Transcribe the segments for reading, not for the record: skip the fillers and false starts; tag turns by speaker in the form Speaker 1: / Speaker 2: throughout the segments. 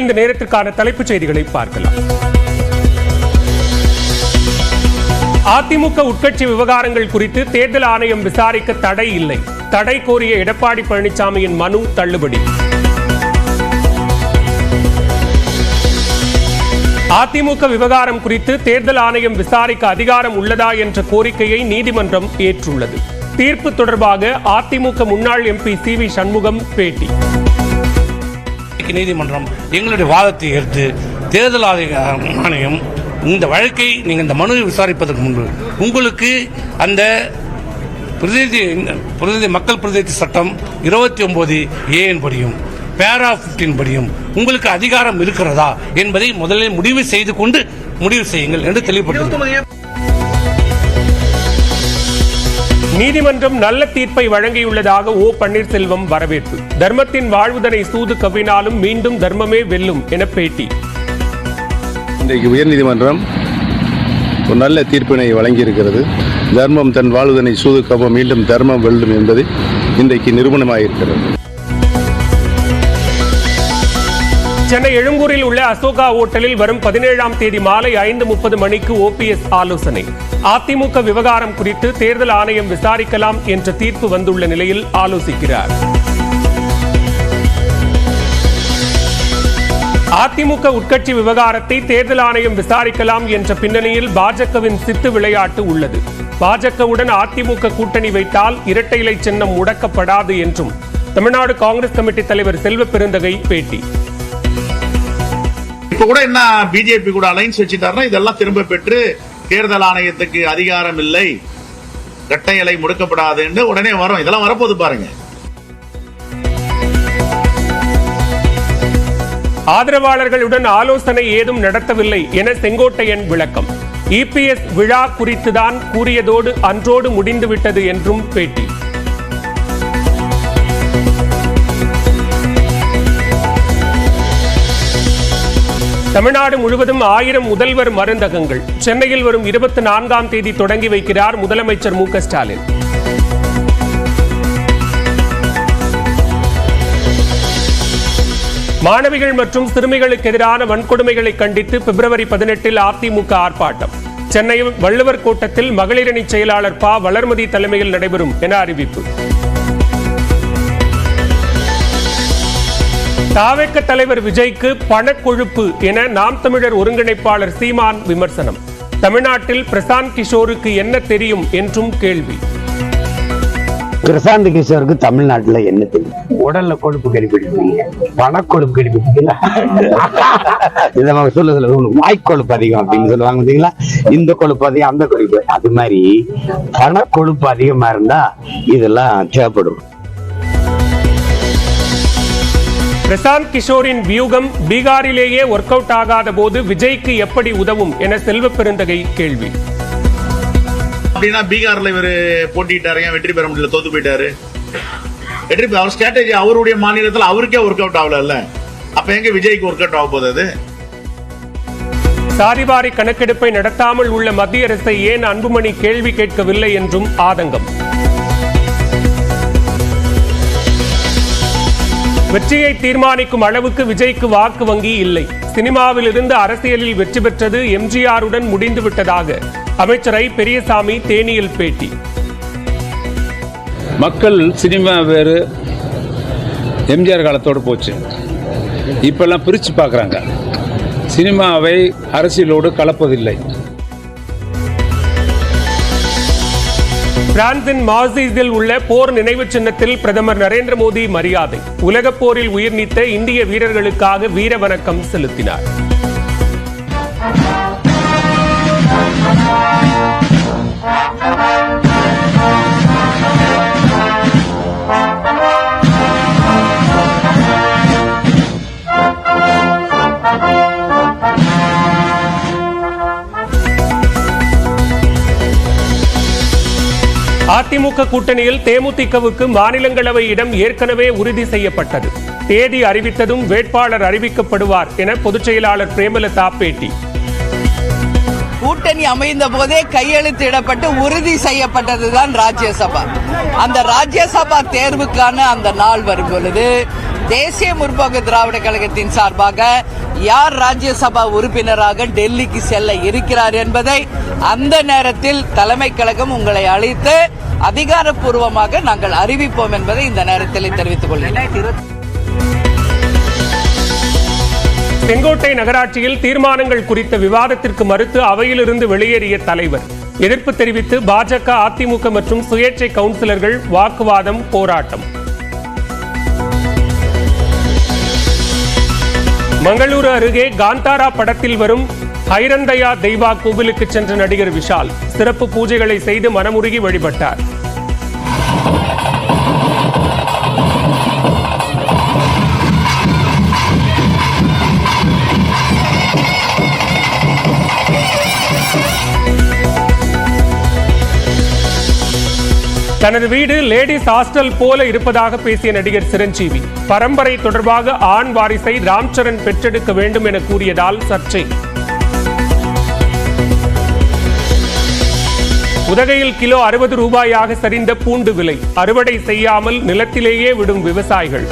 Speaker 1: இந்த நேரத்திற்கான தலைப்புச் செய்திகளை பார்க்கலாம். அதிமுக உட்கட்சி விவகாரங்கள் குறித்து தேர்தல் ஆணையம் விசாரிக்க தடை இல்லை. தடை கோரிய எடப்பாடி பழனிசாமியின் மனு தள்ளுபடி. அதிமுக விவகாரம் குறித்து தேர்தல் ஆணையம் விசாரிக்க அதிகாரம் உள்ளதா என்ற கோரிக்கையை நீதிமன்றம் ஏற்றுள்ளது. தீர்ப்பு தொடர்பாக அதிமுக முன்னாள் எம்பி சி.வி. சண்முகம் பேட்டி.
Speaker 2: நீதிமன்றம் எங்களுடைய வாதத்தை ஏற்று தேர்தல் ஆணையம் இந்த வழக்கை நீங்கள் இந்த மனுவை விசாரிப்பதற்கு முன்பு உங்களுக்கு அந்த பிரதிநிதி மக்கள் பிரதிநிதி சட்டம் 29A படியும் பேரா 15 படியும் உங்களுக்கு அதிகாரம் இருக்கிறதா என்பதை முதலில் முடிவு செய்து கொண்டு முடிவு செய்யுங்கள் என்று தெளிவுபடுத்தினார்.
Speaker 1: நீதிமன்றம் நல்ல தீர்ப்பை வழங்கியுள்ளதாக ஓ பன்னீர்செல்வம் வரவேற்பு. தர்மத்தின் வாழ்வுதனை சூது கவ்வினாலும் மீண்டும் தர்மமே வெல்லும் என பேட்டி.
Speaker 3: இன்றைக்கு உயர்நீதிமன்றம் ஒரு நல்ல தீர்ப்பினை வழங்கியிருக்கிறது. தர்மம் தன் வாழ்வுதனை சூது கவ்வ மீண்டும் தர்மம் வெல்லும் என்பது இன்றைக்கு நிரூபணமாயிருக்கிறது.
Speaker 1: சென்னை எழும்பூரில் உள்ள அசோகா ஓட்டலில் வரும் 17ஆம் தேதி மாலை 5:30 மணிக்கு OPS ஆலோசனை. அதிமுக விவகாரம் குறித்து தேர்தல் ஆணையம் விசாரிக்கலாம் என்ற தீர்ப்பு வந்துள்ள நிலையில் ஆலோசிக்கிறார். அதிமுக உட்கட்சி விவகாரத்தை தேர்தல் ஆணையம் விசாரிக்கலாம் என்ற பின்னணியில் பாஜகவின் சித்து விளையாட்டு உள்ளது. பாஜகவுடன் அதிமுக கூட்டணி வைத்தால் இரட்டை இலை சின்னம் முடக்கப்படாது என்றும் தமிழ்நாடு காங்கிரஸ் கமிட்டி தலைவர் செல்வ பெருந்தகை பேட்டி.
Speaker 4: இப்ப கூட என்ன பிஜேபி கூட அலைன்ஸ் வச்சுட்டாருன்னா இதெல்லாம் திரும்ப பெற்று தேர்தல் ஆணையத்துக்கு அதிகாரம் இல்லை, இரட்டை இலை முடக்கப்படாது உடனே வரும். இதெல்லாம் வரப்போது பாருங்க.
Speaker 1: ஆதரவாளர்களுடன் ஆலோசனை ஏதும் நடத்தவில்லை என செங்கோட்டையன் விளக்கம். EPS விழா குறித்துதான் கூறியதோடு அன்றோடு முடிந்துவிட்டது என்றும் பேட்டி. தமிழ்நாடு முழுவதும் 1000 முதல்வர் மருந்தகங்கள். சென்னையில் வரும் 24ஆம் தேதி தொடங்கி வைக்கிறார் முதலமைச்சர் மு.க. ஸ்டாலின். மாணவிகள் மற்றும் சிறுமிகளுக்கு எதிரான வன்கொடுமைகளை கண்டித்து பிப்ரவரி 18 அதிமுக ஆர்ப்பாட்டம். சென்னை வள்ளுவர் கோட்டத்தில் மகளிரணி செயலாளர் ப. வளர்மதி தலைமையில் நடைபெறும் என அறிவிப்பு. தாவேக தலைவர் விஜய்க்கு பணக்கொழுப்பு என நாம் தமிழர் ஒருங்கிணைப்பாளர் சீமான் விமர்சனம். தமிழ்நாட்டில் பிரசாந்த் கிஷோருக்கு என்ன தெரியும் என்றும் கேள்வி.
Speaker 5: பிரசாந்த் கிஷோருக்கு தமிழ்நாட்டுல என்ன தெரியும்? உடல்ல கொழுப்பு கடிப்பிடிப்பீங்க, பணக்கொழுப்பு கடிப்பிடிப்பீங்க, சொல்ல வாய்க்கொழுப்பு அதிகம் அப்படின்னு சொல்லுவாங்க பார்த்தீங்களா? இந்த கொழுப்பு அதிகம், அந்த கொழுப்பு, அது மாதிரி பணக்கொழுப்பு அதிகமா இருந்தா இதெல்லாம் தேவைப்படும்.
Speaker 1: பிரசாந்த் கிஷோரின் வியூகம் பீகாரிலேயே ஒர்க் அவுட் ஆகாத போது விஜய்க்கு எப்படி உதவும் என செல்வ பெருந்தகை கேள்வி.
Speaker 4: அப்படின்னா பீகார்ல இவர் போட்டிட்டாரு, வெற்றி பெற முடியல, தோத்து போயிட்டாரு. வெற்றி அவர் ஸ்ட்ராட்டஜி அவருடைய மாநிலத்தில் அவருக்கே ஒர்க் அவுட் ஆகல, அப்ப எங்க விஜய்க்கு ஒர்க் அவுட் ஆக போகுது?
Speaker 1: சாதிவாரி கணக்கெடுப்பை நடத்தாமல் உள்ள மத்திய அரசை ஏன் அன்புமணி கேள்வி கேட்கவில்லை என்றும் ஆதங்கம். வெற்றியை தீர்மானிக்கும் அளவுக்கு விஜய்க்கு வாக்கு வங்கி இல்லை. சினிமாவில் இருந்து அரசியலில் வெற்றி பெற்றது எம்ஜிஆருடன் முடிந்துவிட்டதாக அமைச்சர் ஐ. பெரியசாமி தேனியில் பேட்டி.
Speaker 6: மக்கள் சினிமா வேறு எம்ஜிஆர் காலத்தோடு போச்சு, இப்பெல்லாம் பிரித்து பார்க்குறாங்க. சினிமாவை அரசியலோடு கலப்பதில்லை.
Speaker 1: பிரான்சின் மார்சீஸில் உள்ள போர் நினைவு சின்னத்தில் பிரதமர் நரேந்திர மோடி மரியாதை. உலகப் போரில் உயிர் நீத்த இந்திய வீரர்களுக்காக வீர வணக்கம் செலுத்தினார். அதிமுக கூட்டணியில் தேமுதிகவுக்கு மாநிலங்களவை இடம் ஏற்கனவே உறுதி செய்யப்பட்டது. தேதி அறிவித்ததும் வேட்பாளர் அறிவிக்கப்படுவார் என பொதுச் செயலாளர் பிரேமலதா பேட்டி.
Speaker 7: கூட்டணி அமைந்த போதே கையெழுத்திடப்பட்டு உறுதி செய்யப்பட்டதுதான் ராஜ்யசபா. அந்த ராஜ்யசபா தேர்வுக்கான அந்த நாள் வரும் பொழுது தேசிய முற்போக்கு திராவிட கழகத்தின் சார்பாக யார் ராஜ்யசபா உறுப்பினராக டெல்லிக்கு செல்ல இருக்கிறார் என்பதை அந்த நேரத்தில் தலைமை கழகம் உங்களை அழைத்து அதிகாரப்பூர்வமாக நாங்கள் அறிவிப்போம் என்பதை இந்த நேரத்தில் தெரிவித்துக் கொள்கிறேன்.
Speaker 1: செங்கோட்டை நகராட்சியில் தீர்மானங்கள் குறித்த விவாதத்திற்கு மறுத்து அவையிலிருந்து வெளியேறிய தலைவர். எதிர்ப்பு தெரிவித்து பாஜக, அதிமுக மற்றும் சுயேட்சை கவுன்சிலர்கள் வாக்குவாதம், போராட்டம். மங்களூரு அருகே காந்தாரா படத்தில் வரும் ஹைரந்தயா தெய்வா கோவிலுக்கு சென்ற நடிகர் விஷால் சிறப்பு பூஜைகளை செய்து மனமுருகி வழிபட்டார். தனது வீடு லேடிஸ் ஹாஸ்டல் போல இருப்பதாக பேசிய நடிகர் சிரஞ்சீவி பரம்பரை தொடர்பாக ஆண் வாரிசை ராம்சரண் பெற்றெடுக்க வேண்டும் என கூறியதால் சர்ச்சை. உதகையில் கிலோ 60 ரூபாயாக சரிந்த பூண்டு விலை, அறுவடை செய்யாமல் நிலத்திலேயே விடும் விவசாயிகள்.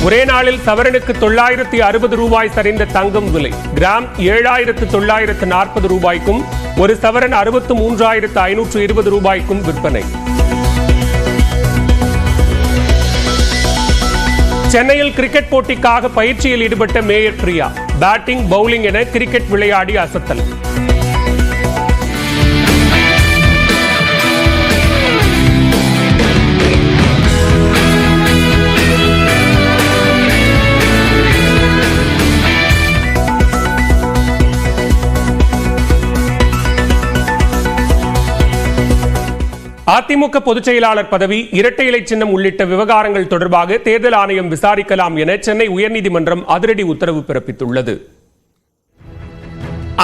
Speaker 1: ஒரே நாளில் சவரனுக்கு 960 ரூபாய் சரிந்த தங்கம் விலை, கிராம் 7940 ரூபாய்க்கும், ஒரு சவரன் 63,520 ரூபாய்க்கும் விற்பனை. சென்னையில் கிரிக்கெட் போட்டிக்காக பயிற்சியில் ஈடுபட்ட மேயர் பிரியா பேட்டிங், பவுலிங் என கிரிக்கெட் விளையாடி அசத்தல். அதிமுக பொதுச் செயலாளர் பதவி, இரட்டை இலை சின்னம் உள்ளிட்ட விவகாரங்கள் தொடர்பாக தேர்தல் ஆணையம் விசாரிக்கலாம் என சென்னை உயர்நீதிமன்றம் அதிரடி உத்தரவு பிறப்பித்துள்ளது.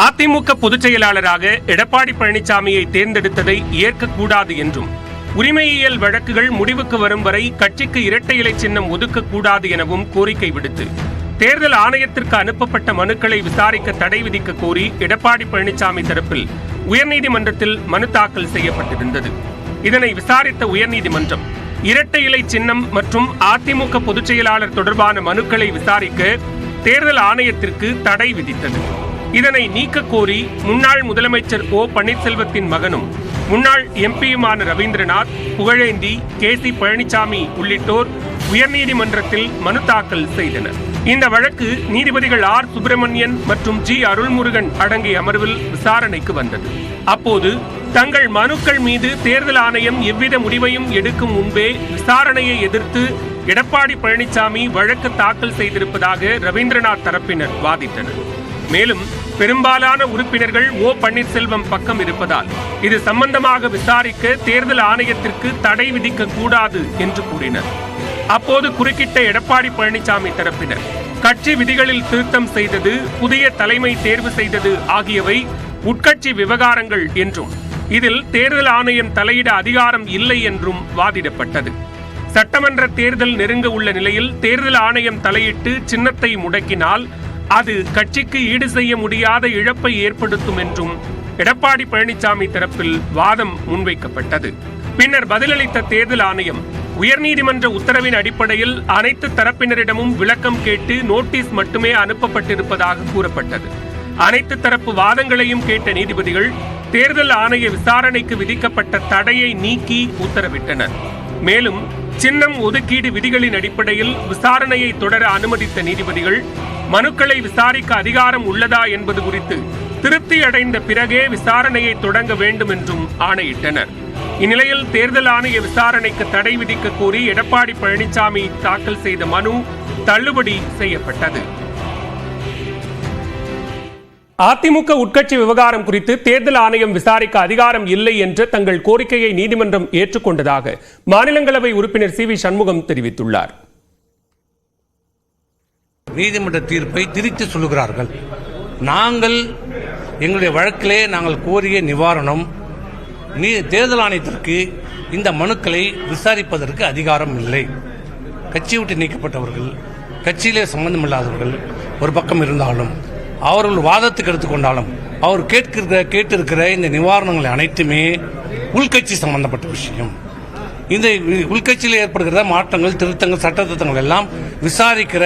Speaker 1: அதிமுக பொதுச் செயலாளராக எடப்பாடி பழனிசாமியை தேர்ந்தெடுத்ததை ஏற்கக்கூடாது என்றும், உரிமையியல் வழக்குகள் முடிவுக்கு வரும் வரை கட்சிக்கு இரட்டை இலை சின்னம் ஒதுக்கக்கூடாது எனவும் கோரிக்கை விடுத்து தேர்தல் ஆணையத்திற்கு அனுப்பப்பட்ட மனுக்களை விசாரிக்க தடை விதிக்க கோரி எடப்பாடி பழனிசாமி தரப்பில் உயர்நீதிமன்றத்தில் மனு தாக்கல் செய்யப்பட்டிருந்தது. இதனை விசாரித்த உயர்நீதிமன்றம் இரட்டை இலை சின்னம் மற்றும் அதிமுக பொதுச் செயலாளர் தொடர்பான மனுக்களை விசாரிக்க தேர்தல் ஆணையத்திற்கு தடை விதித்தது. இதனை நீக்க கோரி முன்னாள் முதலமைச்சர் ஓ பன்னீர்செல்வத்தின் மகனும் முன்னாள் எம்பியுமான ரவீந்திரநாத், புகழேந்தி, கே.சி. பழனிசாமி உள்ளிட்டோர் உயர்நீதிமன்றத்தில் மனு தாக்கல் செய்தனர். இந்த வழக்கு நீதிபதிகள் ஆர். சுப்பிரமணியன் மற்றும் ஜி. அருள்முருகன் அடங்கிய அமர்வில் விசாரணைக்கு வந்தது. அப்போது தங்கள் மனுக்கள் மீது தேர்தல் ஆணையம் எவ்வித முடிவையும் எடுக்கும் முன்பே விசாரணையை எதிர்த்து எடப்பாடி பழனிசாமி வழக்கு தாக்கல் செய்திருப்பதாக ரவீந்திரநாத் தரப்பினர் வாதிட்டனர். மேலும் பெரும்பாலான உறுப்பினர்கள் ஓ பன்னீர்செல்வம் பக்கம் இருப்பதால் இது சம்பந்தமாக விசாரிக்க தேர்தல் ஆணையத்திற்கு தடை விதிக்க கூடாது என்று கூறினர். அப்போது குறுக்கிட்ட எடப்பாடி பழனிசாமி தரப்பினர் கட்சி விதிகளில் திருத்தம் செய்தது, புதிய தலைமை தேர்வு செய்தது ஆகியவை உட்கட்சி விவகாரங்கள் என்றும், இதில் தேர்தல் ஆணையம் தலையிட அதிகாரம் இல்லை என்றும் வாதிடப்பட்டது. சட்டமன்ற தேர்தல் நெருங்க உள்ள நிலையில் தேர்தல் ஆணையம் தலையிட்டு சின்னத்தை முடக்கினால் அது கட்சிக்கு ஈடு செய்ய முடியாத இழப்பை ஏற்படுத்தும் என்றும் எடப்பாடி பழனிசாமி தரப்பில் வாதம் முன்வைக்கப்பட்டது. பின்னர் பதிலளித்த தேர்தல் ஆணையம் உயர்நீதிமன்ற உத்தரவின் அடிப்படையில் அனைத்து தரப்பினரிடமும் விளக்கம் கேட்டு நோட்டீஸ் மட்டுமே அனுப்பப்பட்டிருப்பதாக கூறப்பட்டது. அனைத்து தரப்பு வாதங்களையும் கேட்ட நீதிபதிகள் தேர்தல் ஆணைய விசாரணைக்கு விதிக்கப்பட்ட தடையை நீக்கி உத்தரவிட்டனர். மேலும் சின்னம் ஒதுக்கீடு விதிகளின் அடிப்படையில் விசாரணையை தொடர அனுமதித்த நீதிபதிகள் மனுக்களை விசாரிக்க அதிகாரம் உள்ளதா என்பது குறித்து திருப்தி அடைந்த பிறகே விசாரணையை தொடங்க வேண்டும் என்றும் ஆணையிட்டனர். இந்நிலையில் தேர்தல் ஆணைய விசாரணைக்கு தடை விதிக்க கோரி எடப்பாடி பழனிசாமி தாக்கல் செய்த மனு தள்ளுபடி செய்யப்பட்டது. அதிமுக உட்கட்சி விவகாரம் குறித்து தேர்தல் ஆணையம் விசாரிக்க அதிகாரம் இல்லை என்ற தங்கள் கோரிக்கையை நீதிமன்றம் ஏற்றுக்கொண்டதாக மாநிலங்களவை உறுப்பினர் சி.வி. சண்முகம் தெரிவித்துள்ளார்.
Speaker 2: நீதிமன்ற தீர்ப்பை திரித்து சொல்லுகிறார்கள். நாங்கள் எங்களுடைய வழக்கிலே நாங்கள் கோரிய நிவாரணம், தேர்தல் ஆணையத்திற்கு இந்த மனுக்களை விசாரிப்பதற்கு அதிகாரம் இல்லை. கட்சி விட்டு நீக்கப்பட்டவர்கள், கட்சியிலே சம்பந்தமில்லாதவர்கள் ஒரு பக்கம் இருந்தாலும், அவர்கள் வாதத்துக்கு எடுத்துக்கொண்டாலும், அவர் கேட்டிருக்கிற இந்த நிவாரணங்கள் அனைத்துமே உள்கட்சி சம்பந்தப்பட்ட விஷயம். இந்த உள்கட்சியில் ஏற்படுகிற மாற்றங்கள், திருத்தங்கள், சட்ட திருத்தங்கள் எல்லாம் விசாரிக்கிற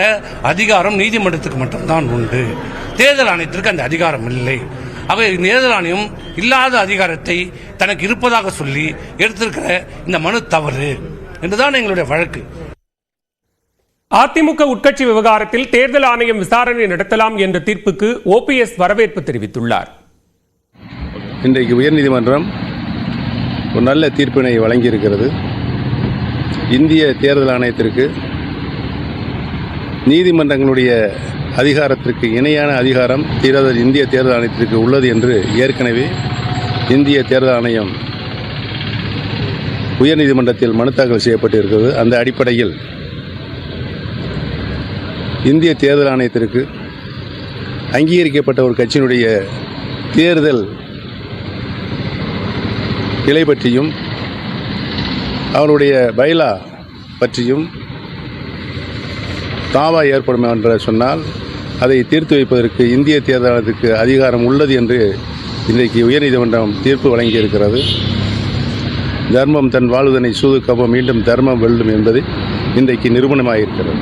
Speaker 2: அதிகாரம் நீதிமன்றத்துக்கு மட்டும்தான் உண்டு. தேர்தல் ஆணையத்திற்கு அந்த அதிகாரம் இல்லை. ஆகவே தேர்தல் ஆணையம் இல்லாத அதிகாரத்தை தனக்கு இருப்பதாக சொல்லி எடுத்திருக்கிற இந்த மனு தவறு என்றுதான் எங்களுடைய வழக்கு.
Speaker 1: அதிமுக உட்கட்சி விவகாரத்தில் தேர்தல் ஆணையம் விசாரணை நடத்தலாம் என்ற தீர்ப்புக்கு ஓபிஎஸ் வரவேற்பு தெரிவித்துள்ளார்.
Speaker 3: இன்றைக்கு உயர்நீதிமன்றம் ஒரு நல்ல தீர்ப்பினை வழங்கியிருக்கிறது. இந்திய தேர்தல் ஆணையத்திற்கு நீதிமன்றங்களுடைய அதிகாரத்திற்கு இணையான அதிகாரம் இந்திய தேர்தல் ஆணையத்திற்கு உள்ளது என்று ஏற்கனவே இந்திய தேர்தல் ஆணையம் உயர்நீதிமன்றத்தில் மனு தாக்கல் செய்யப்பட்டிருக்கிறது. அந்த அடிப்படையில் இந்திய தேர்தல் ஆணையத்திற்கு அங்கீகரிக்கப்பட்ட ஒரு கட்சியினுடைய தேர்தல் கிளை பற்றியும் அவருடைய பைலா பற்றியும் தாவா ஏற்படும் என்று சொன்னால் அதை தீர்த்து வைப்பதற்கு இந்திய தேர்தல் ஆணையத்திற்கு அதிகாரம் உள்ளது என்று இன்றைக்கு உயர்நீதிமன்றம் தீர்ப்பு வழங்கியிருக்கிறது. தர்மம் தன் வாழ்வதனை சூது கவம் மீண்டும் தர்மம் வெல்லும் என்பது இன்றைக்கு நிரூபணமாயிருக்கிறது.